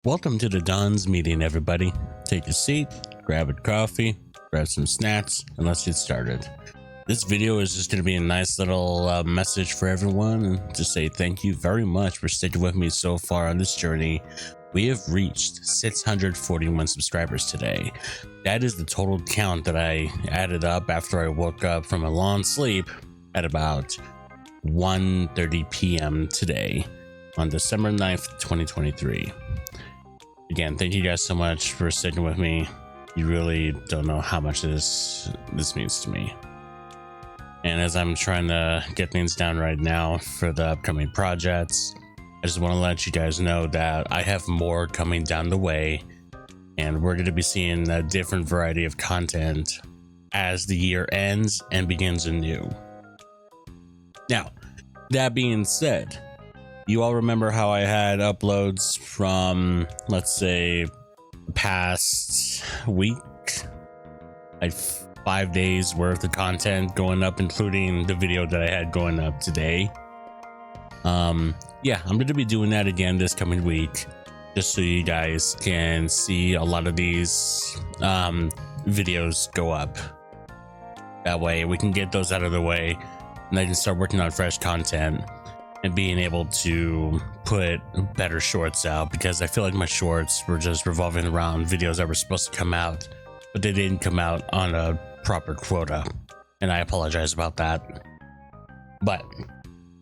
Welcome to the Don's meeting, everybody. Take a seat, grab a coffee, grab some snacks, and let's get started. This video is just going to be a nice little message for everyone and to say thank you very much for sticking with me so far on this journey. We have reached 641 subscribers today. That is the total count that I added up after I woke up from a long sleep at about 1:30 p.m. today on December 9th, 2023. Again, thank you guys so much for sticking with me. You really don't know how much this means to me. And as I'm trying to get things down right now for the upcoming projects, I just want to let you guys know that I have more coming down the way, and we're going to be seeing a different variety of content as the year ends and begins anew. Now, that being said, you all remember how I had uploads from, let's say, the past week? Like 5 days worth of content going up, including the video that I had going up today. Yeah, I'm going to be doing that again this coming week, just so you guys can see a lot of these videos go up. That way we can get those out of the way, and I can start working on fresh content and being able to put better shorts out, because I feel like my shorts were just revolving around videos that were supposed to come out, but they didn't come out on a proper quota, and I apologize about that. But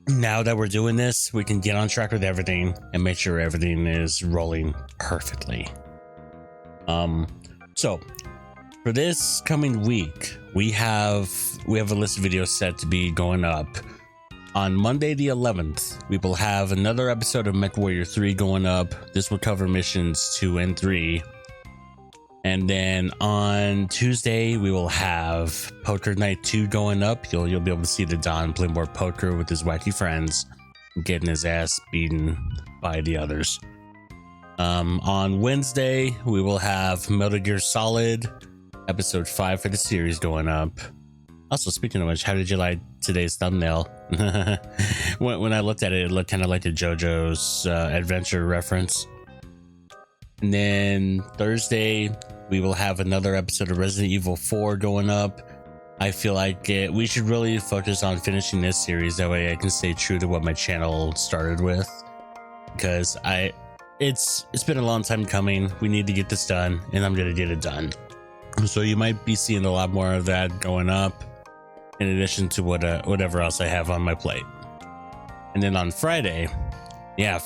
now that we're doing this, we can get on track with everything and make sure everything is rolling perfectly. So for this coming week, we have a list of videos set to be going up. On Monday the 11th, we will have another episode of MechWarrior 3 going up. This will cover missions 2 and 3. And then on Tuesday, we will have Poker Night 2 going up. You'll be able to see the Don play more poker with his wacky friends, getting his ass beaten by the others. On Wednesday, we will have Metal Gear Solid episode 5 for the series going up. Also, speaking of which, how did you like today's thumbnail? When I looked at it, it looked kind of like a JoJo's Adventure reference. And then Thursday, we will have another episode of Resident Evil 4 going up. I feel like we should really focus on finishing this series. That way I can stay true to what my channel started with. Because it's been a long time coming. We need to get this done, and I'm going to get it done. So you might be seeing a lot more of that going up, in addition to whatever else I have on my plate. And then on Friday,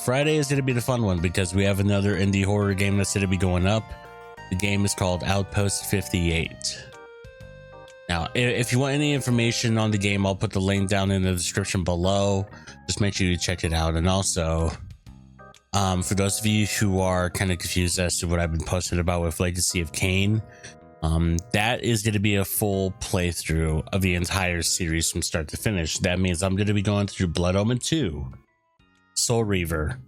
Friday is going to be the fun one, because we have another indie horror game that's going to be going up. The game is called Outpost 58. Now, if you want any information on the game, I'll put the link down in the description below. Just make sure you check it out. And also, for those of you who are kind of confused as to what I've been posting about with Legacy of Kain, that is going to be a full playthrough of the entire series from start to finish. That means I'm going to be going through Blood Omen 2, Soul Reaver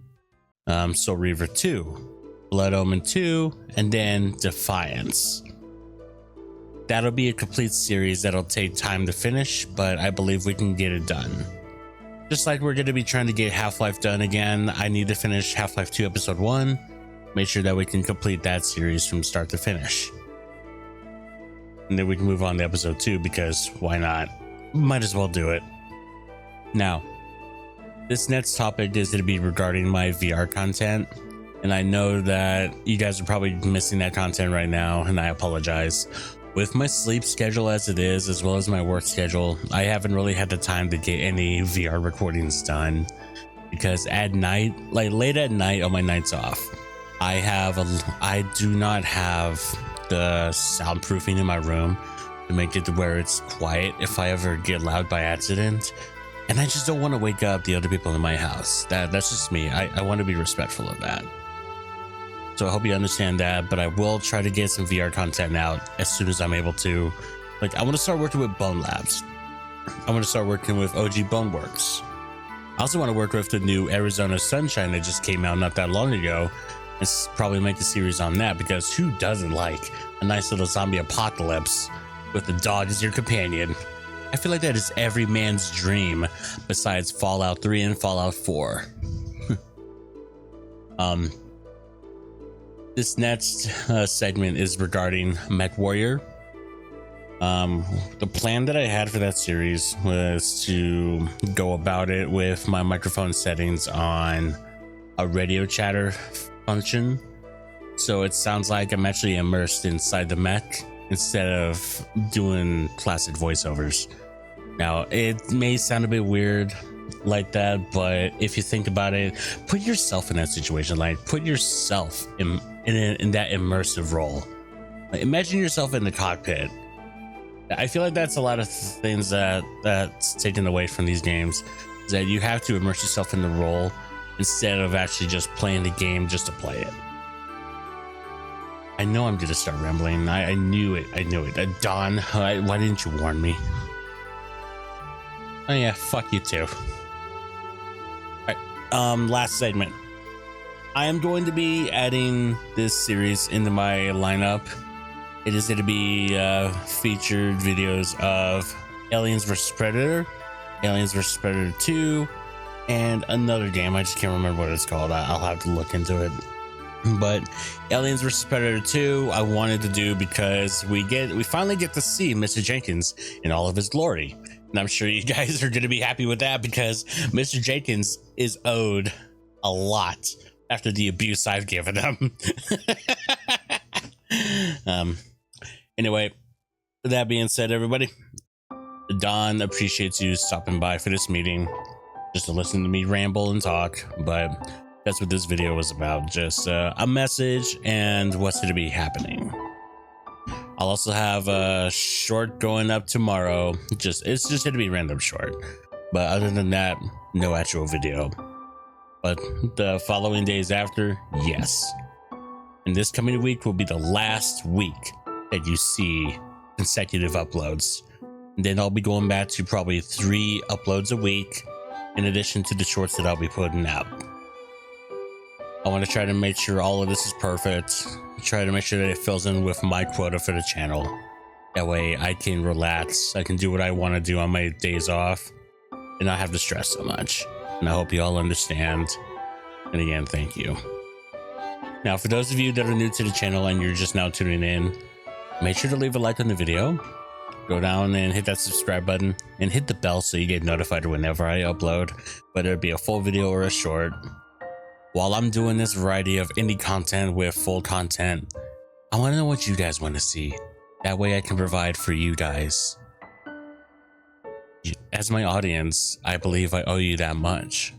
2, Blood Omen 2, and then Defiance. That'll be a complete series that'll take time to finish, but I believe we can get it done. Just like we're going to be trying to get Half-Life done again, I need to finish Half-Life 2 Episode 1, make sure that we can complete that series from start to finish. And then we can move on to episode 2, because why not? Might as well do it. Now, this next topic is going to be regarding my VR content. And I know that you guys are probably missing that content right now, and I apologize. With my sleep schedule as it is, as well as my work schedule, I haven't really had the time to get any VR recordings done. Because at night, like late at night on my nights off, I do not have the soundproofing in my room to make it to where it's quiet if I ever get loud by accident, and I just don't want to wake up the other people in my house. That's just me. I want to be respectful of that, so I hope you understand that. But I will try to get some VR content out as soon as I'm able to. Like, I want to start working with Bone Labs. I want to start working with OG Boneworks. I also want to work with the new Arizona Sunshine that just came out not that long ago. Let's probably make a series on that, because who doesn't like a nice little zombie apocalypse with the dog as your companion? I feel like that is every man's dream, besides Fallout 3 and Fallout 4. This next segment is regarding MechWarrior. The plan that I had for that series was to go about it with my microphone settings on a radio chatter function, so it sounds like I'm actually immersed inside the mech instead of doing classic voiceovers. Now, it may sound a bit weird like that, but if you think about it, put yourself in that situation. Like, put yourself in that immersive role. Like, imagine yourself in the cockpit. I feel like that's a lot of things that's taken away from these games, is that you have to immerse yourself in the role instead of actually just playing the game just to play it. I know I'm gonna start rambling. I knew it. Don, why didn't you warn me? Oh yeah, fuck you too. Last segment. I am going to be adding this series into my lineup. It is going to be featured videos of Aliens vs. Predator, Aliens vs. Predator 2, and another game. I just can't remember what it's called. I'll have to look into it. But Aliens vs. Predator 2, I wanted to do because we finally get to see Mr. Jenkins in all of his glory. And I'm sure you guys are going to be happy with that, because Mr. Jenkins is owed a lot after the abuse I've given him. Anyway, that being said, everybody, Don appreciates you stopping by for this meeting just to listen to me ramble and talk, but that's what this video was about. Just a message and what's going to be happening. I'll also have a short going up tomorrow. It's just going to be random short. But other than that, no actual video. But the following days after, yes. And this coming week will be the last week that you see consecutive uploads. And then I'll be going back to probably 3 uploads a week, in addition to the shorts that I'll be putting out. I want to try to make sure all of this is perfect. Try to make sure that it fills in with my quota for the channel. That way I can relax. I can do what I want to do on my days off and not have to stress so much. And I hope you all understand. And again, thank you. Now, for those of you that are new to the channel and you're just now tuning in, make sure to leave a like on the video. Go down and hit that subscribe button and hit the bell so you get notified whenever I upload, whether it be a full video or a short. While I'm doing this variety of indie content with full content, I want to know what you guys want to see. That way I can provide for you guys. As my audience, I believe I owe you that much.